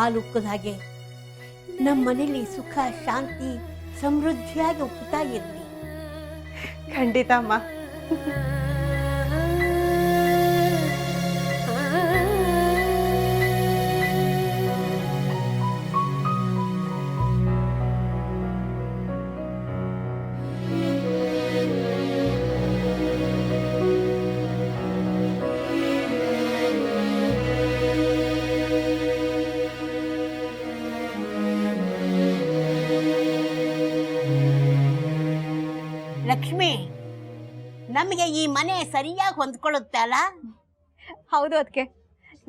ಹಾಲು ಉಕ್ಕದ ಹಾಗೆ ನಮ್ಮ ಮನೇಲಿ ಸುಖ ಶಾಂತಿ ಸಮೃದ್ಧಿಯಾಗಿ ಉಕ್ಕುತ್ತಾ ಇರಲಿ. ಖಂಡಿತ ಅಮ್ಮ. ಲಕ್ಷ್ಮಿ, ನಮಗೆ ಈ ಮನೆ ಸರಿಯಾಗಿ ಹೊಂದ್ಕೊಳ್ಳುತ್ತೆ ಅಲ್ಲ? ಹೌದು ಅದಕ್ಕೆ.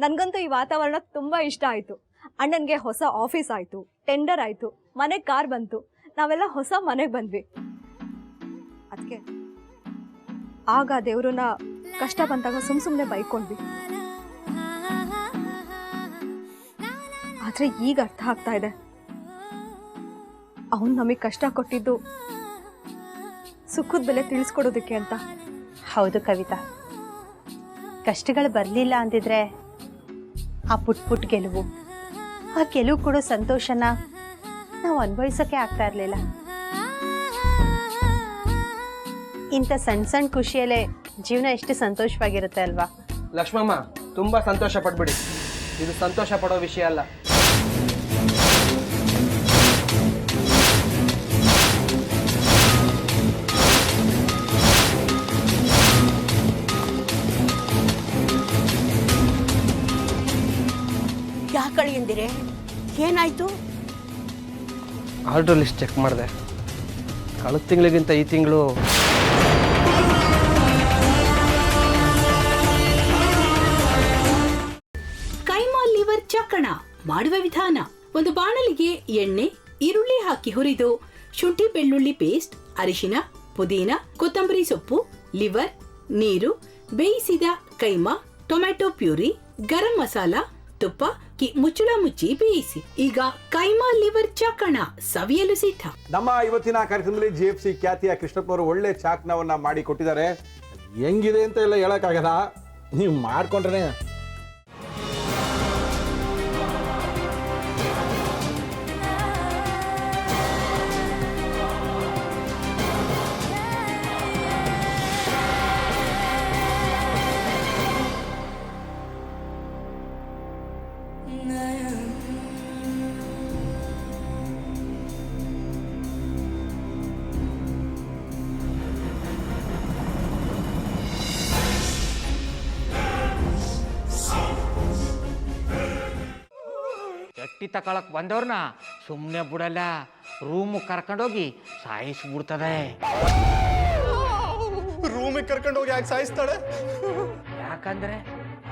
ನನಗಂತೂ ಈ ವಾತಾವರಣ ತುಂಬ ಇಷ್ಟ ಆಯಿತು. ಅಣ್ಣನಿಗೆ ಹೊಸ ಆಫೀಸ್ ಆಯಿತು, ಟೆಂಡರ್ ಆಯಿತು, ಮನೆಗೆ ಕಾರ್ ಬಂತು, ನಾವೆಲ್ಲ ಹೊಸ ಮನೆಗೆ ಬಂದ್ವಿ. ಅದಕ್ಕೆ ಆಗ ದೇವ್ರನ್ನ ಕಷ್ಟ ಬಂದಾಗ ಸುಮ್ಮನೆ ಬೈಕೊಂಡ್ವಿ. ಆದರೆ ಈಗ ಅರ್ಥ ಆಗ್ತಾ ಇದೆ, ಅವನು ನಮಗೆ ಕಷ್ಟ ಕೊಟ್ಟಿದ್ದು ಸುಖದ ಬೆಲೆ ತಿಳಿಸ್ಕೊಡೋದಕ್ಕೆ ಅಂತ. ಹೌದು ಕವಿತಾ, ಕಷ್ಟಗಳು ಬರಲಿಲ್ಲ ಅಂದಿದ್ರೆ ಆ ಪುಟ್ ಗೆಲುವು, ಆ ಗೆಲುವು ಕೊಡೋ ಸಂತೋಷನ ನಾವು ಅನುಭವಿಸೋಕೆ ಆಗ್ತಾ ಇರಲಿಲ್ಲ. ಇಂಥ ಸಣ್ಣ ಸಣ್ಣ ಖುಷಿಯಲ್ಲೇ ಜೀವನ ಎಷ್ಟು ಸಂತೋಷವಾಗಿರುತ್ತೆ ಅಲ್ವಾ? ಲಕ್ಷ್ಮಮ್ಮ, ತುಂಬಾ ಸಂತೋಷ ಪಡ್ಬಿಡಿ. ಇದು ಸಂತೋಷ ಪಡೋ ವಿಷಯ ಅಲ್ಲ. ಯಾಕಳಿ ಎಂದಿರೆ, ಏನಾಯ್ತು? ಆರ್ಡರ್ ಲಿಸ್ಟ್ ಚೆಕ್ ಮಾಡಿದೆ. ಕಳೆದ ತಿಂಗಳಿಗಿಂತ ಈ ತಿಂಗಳು ಕೈಮಾ ಲಿವರ್ ಚಕ್ಕಣ ಮಾಡುವ ವಿಧಾನ: ಒಂದು ಬಾಣಲಿಗೆ ಎಣ್ಣೆ, ಈರುಳ್ಳಿ ಹಾಕಿ ಹುರಿದು ಶುಂಠಿ ಬೆಳ್ಳುಳ್ಳಿ ಪೇಸ್ಟ್, ಅರಿಶಿನ, ಪುದೀನ, ಕೊತ್ತಂಬರಿ ಸೊಪ್ಪು, ಲಿವರ್, ನೀರು, ಬೇಯಿಸಿದ ಕೈಮಾ, ಟೊಮ್ಯಾಟೊ ಪ್ಯೂರಿ, ಗರಂ ಮಸಾಲ, ತುಪ್ಪ ಮುಚ್ಚಳ ಮುಚ್ಚಿ ಬೇಯಿಸಿ. ಈಗ ಕೈಮಾ ಲಿವರ್ ಚಾಕಣ ಸವಿಯಲು ಸಿದ್ಧ. ನಮ್ಮ ಇವತ್ತಿನ ಕಾರ್ಯಕ್ರಮದಲ್ಲಿ GFC ಖ್ಯಾತಿಯ ಕೃಷ್ಣಪ್ಪನವರು ಒಳ್ಳೆ ಚಾಕ್ನವನ್ನ ಮಾಡಿ ಕೊಟ್ಟಿದ್ದಾರೆ. ಹೆಂಗಿದೆ ಅಂತ ಎಲ್ಲ ಹೇಳಕ್ಕಾಗಲ್ಲ, ನೀವು ಮಾಡ್ಕೊಂಡ್ರೆ. ಎಟ್ಟಿ ತಕೊಳಕ್ ಬಂದವ್ರನ್ನ ಸುಮ್ಮನೆ ಬಿಡಲ್ಲ, ರೂಮ್ ಕರ್ಕೊಂಡೋಗಿ ಸಾಯಿಸ್ಬಿಡ್ತದೆ. ರೂಮಿಗೆ ಕರ್ಕೊಂಡೋಗಿ ಯಾಕೆ ಸಾಯಿಸ್ತಾಳೆ? ಯಾಕಂದ್ರೆ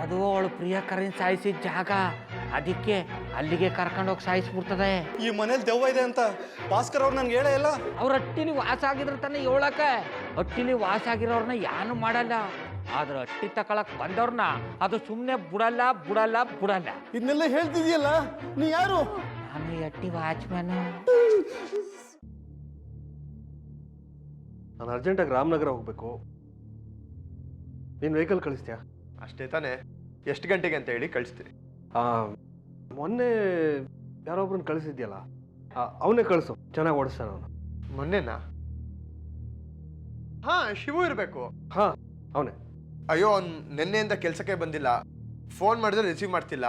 ಅದು ಅವಳು ಪ್ರಿಯಕರನ್ ಸಾಯಿಸಿದ ಜಾಗ, ಅದಕ್ಕೆ ಅಲ್ಲಿಗೆ ಕರ್ಕೊಂಡೋಗಿ ಸಾಯಿಸ್ಬಿಡ್ತದೆ. ಈ ಮನೇಲಿ ದೆವ್ವ ಇದೆ ಅಂತ ಭಾಸ್ಕರ್ ಅವ್ರು ನನ್ಗೆ ಹೇಳೇ ಇಲ್ಲ. ಅವ್ರ ಹಟ್ಟಿಲಿ ವಾಸ ಆಗಿದ್ರ ತಾನೆ ಹೇಳಕ. ಹಟ್ಟಿಲಿ ವಾಸ ಆಗಿರೋರ್ನ ಯಾನು ಮಾಡಲ್ಲ, ಆದ್ರೆ ಹಟ್ಟಿ ತಕೊಳಕ್ ಬಂದವ್ರನ್ನ ಅದು ಸುಮ್ಮನೆ ಬಿಡಲ್ಲ ಬಿಡಲ್ಲ ಬಿಡಲ್ಲ. ಇದನ್ನೆಲ್ಲ ಹೇಳ್ತಿದ್ಯಲ್ಲ, ನೀ ಯಾರು? ನಾನು ಹಟ್ಟಿ ವಾಚ್ಮ್ಯಾನು. ನಾನು ಅರ್ಜೆಂಟಾಗಿ ರಾಮನಗರ ಹೋಗ್ಬೇಕು. ನೀನು ವೆಹಿಕಲ್ ಕಳಿಸ್ತೀಯಾ? ಅಷ್ಟೇ ತಾನೆ. ಎಷ್ಟು ಗಂಟೆಗೆ ಅಂತ ಹೇಳಿ ಕಳಿಸ್ತೀರಿ? ಮೊನ್ನೆ ಯಾರೊಬ್ರನ್ನ ಕಳಿಸಿದ್ಯಲ್ಲ, ಅವನೇ ಕಳಿಸು, ಚೆನ್ನಾಗಿ ಓಡಿಸ್ತಾನ ಅವನು. ಮೊನ್ನೆನಾ? ಹಾ, ಶಿವು ಇರಬೇಕು. ಹಾ, ಅವನೇ. ಅಯ್ಯೋ, ಅವ್ನು ನಿನ್ನೆಯಿಂದ ಕೆಲಸಕ್ಕೆ ಬಂದಿಲ್ಲ. ಫೋನ್ ಮಾಡಿದ್ರೆ ರಿಸೀವ್ ಮಾಡ್ತಿಲ್ಲ.